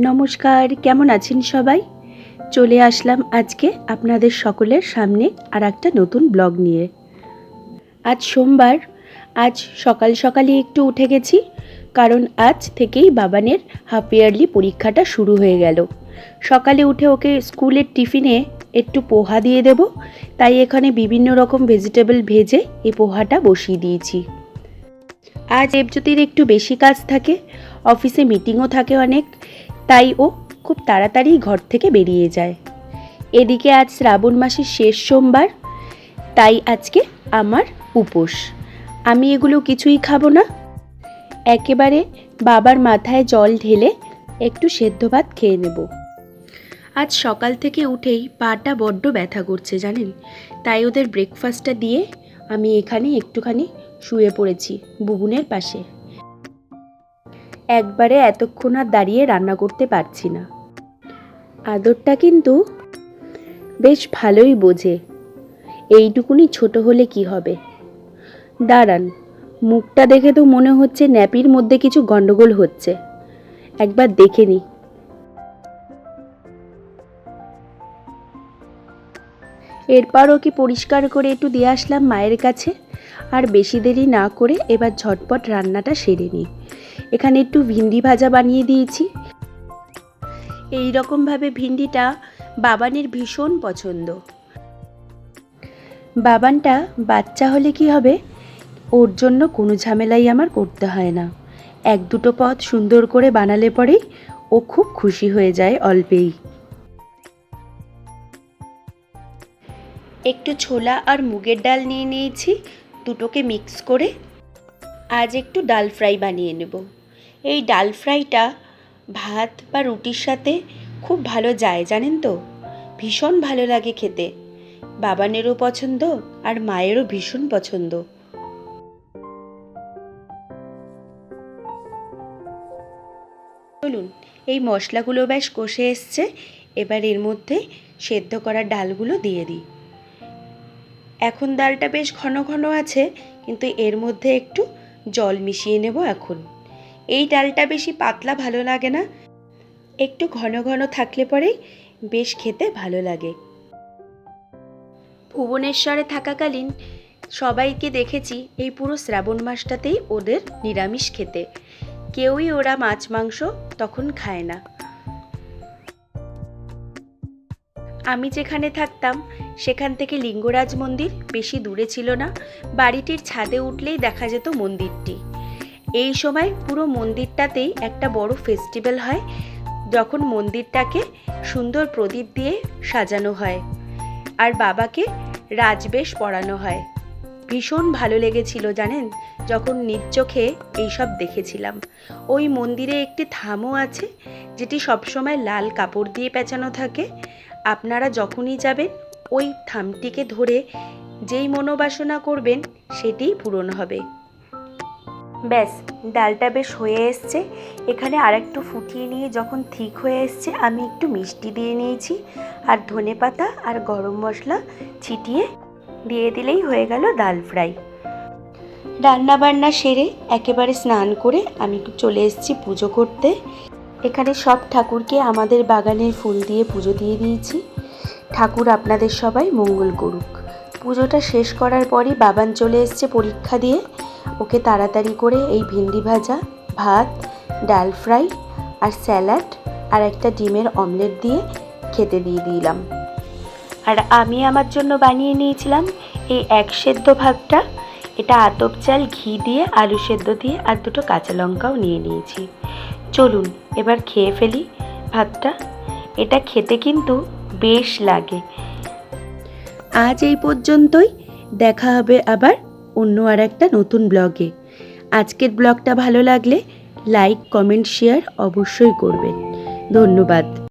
নমস্কার, কেমন আছেন সবাই? চলে আসলাম আজকে আপনাদের সকলের সামনে আর একটা নতুন ব্লগ নিয়ে। আজ সোমবার, আজ সকাল সকালই একটু উঠে গেছি, কারণ আজ থেকেই বাবানের হাফ ইয়ারলি পরীক্ষাটা শুরু হয়ে গেল। সকালে উঠে ওকে স্কুলের টিফিনে একটু পোহা দিয়ে দেব, তাই এখানে বিভিন্ন রকম ভেজিটেবল ভেজে এই পোহাটা বসিয়ে দিয়েছি। আজ দেবজ্যোতির একটু বেশি কাজ থাকে, অফিসে মিটিংও থাকে অনেক, তাই ও খুব তাড়াতাড়ি ঘর থেকে বেরিয়ে যায়। এদিকে আজ শ্রাবণ মাসের শেষ সোমবার, তাই আজকে আমার উপোস। আমি এগুলো কিছুই খাবো না, একেবারে বাবার মাথায় জল ঢেলে একটু সেদ্ধ ভাত খেয়ে নেব। আজ সকাল থেকে উঠেই পাটা বড্ড ব্যথা করছে জানেন, তাই ওদের ব্রেকফাস্টটা দিয়ে আমি এখানে একটুখানি শুয়ে পড়েছি বুবুনের পাশে। একবারে এতক্ষণ আর দাঁড়িয়ে রান্না করতে পারছি না। আদরটা কিন্তু বেশ ভালোই বোঝে, এইটুকুনি ছোট হলে কি হবে। দাঁড়ান, মুখটা দেখে তো মনে হচ্ছে ন্যাপির মধ্যে কিছু গন্ডগোল হচ্ছে, একবার দেখে নি। এরপর ওকে পরিষ্কার করে একটু দিয়ে আসলাম মায়ের কাছে। আর বেশি দেরি না করে এবার ঝটপট রান্নাটা সেরে নিই। এখানে একটু ভিন্ডি ভাজা বানিয়ে দিয়েছি। এই রকমভাবে ভিন্ডিটা বাবানের ভীষণ পছন্দ। বাবানটা বাচ্চা হলে কি হবে, ওর জন্য কোনো ঝামেলাই আমার করতে হয় না। এক দুটো পদ সুন্দর করে বানালে পরেই ও খুব খুশি হয়ে যায় অল্পেই। একটু ছোলা আর মুগের ডাল নিয়ে নিয়েছি, দুটোকে মিক্স করে আজ একটু ডাল ফ্রাই বানিয়ে নেব। এই ডাল ফ্রাইটা ভাত বা রুটির সাথে খুব ভালো যায় জানেন তো, ভীষণ ভালো লাগে খেতে। বাবানেরও পছন্দ আর মায়েরও ভীষণ পছন্দ। চলুন, এই মশলাগুলো বেশ কষে এসছে, এবার এর মধ্যে সেদ্ধ করা ডালগুলো দিয়ে দিই। এখন ডালটা বেশ ঘন ঘন আছে, কিন্তু এর মধ্যে একটু জল মিশিয়ে নেব এখন। এই ডালটা বেশি পাতলা ভালো লাগে না, একটু ঘন ঘন থাকলে পরেই বেশ খেতে ভালো লাগে। ভুবনেশ্বরে থাকাকালীন সবাইকে দেখেছি এই পুরো শ্রাবণ মাসটাতেই ওদের নিরামিষ খেতে, কেউই ওরা মাছ মাংস তখন খায় না। আমি যেখানে থাকতাম সেখান থেকে লিঙ্গরাজ মন্দির বেশি দূরে ছিল না, বাড়িটির ছাদে উঠলেই দেখা যেত মন্দিরটি। এই সময় পুরো মন্দিরটাতেই একটা বড় ফেস্টিভ্যাল হয়, যখন মন্দিরটাকে সুন্দর প্রদীপ দিয়ে সাজানো হয় আর বাবাকে রাজবেশ পরানো হয়। ভীষণ ভালো লেগেছিল জানেন, যখন নিজ চোখে এইসব দেখেছিলাম। ওই মন্দিরে একটি থামও আছে, যেটি সবসময় লাল কাপড় দিয়ে পেঁচানো থাকে। আপনারা যখনই যাবেন ওই থামটিকে ধরে যেই মনোবাসনা করবেন সেটিই পূরণ হবে। ব্যাস, ডালটা বেশ হয়ে এসছে। এখানে আর একটু ফুটিয়ে নিয়ে যখন ঠিক হয়ে এসছে, আমি একটু মিষ্টি দিয়ে নিয়েছি আর ধনেপাতা আর গরম মশলা ছিটিয়ে দিয়ে দিলেই হয়ে গেল ডাল ফ্রাই। রান্না বান্না সেরে একেবারে স্নান করে আমি চলে এসেছি পুজো করতে। এখানে সব ঠাকুরকে আমাদের বাগানের ফুল দিয়ে পুজো দিয়ে দিয়েছি। ঠাকুর আপনাদের সবাই মঙ্গল করুক। পুজোটা শেষ করার পরই বাবান চলে এসছে পরীক্ষা দিয়ে। ওকে তাড়াতাড়ি করে এই ভিন্ডি ভাজা, ভাত, ডাল ফ্রাই আর স্যালাড আর একটা ডিমের অমলেট দিয়ে খেতে দিয়ে দিলাম। আর আমি আমার জন্য বানিয়ে নিয়েছিলাম এই এক সেদ্ধ ভাতটা। এটা আতপ চাল, ঘি দিয়ে, আলু সেদ্ধ দিয়ে আর দুটো কাঁচা লঙ্কাও নিয়ে নিয়েছি। চলুন এবার খেয়ে ফেলি ভাতটা। এটা খেতে কিন্তু বেশ লাগে। আজ এই পর্যন্তই, দেখা হবে আবার অন্য আর একটা নতুন ব্লগে। আজকের ব্লগটা ভালো লাগলে লাইক, কমেন্ট, শেয়ার অবশ্যই করবেন। ধন্যবাদ।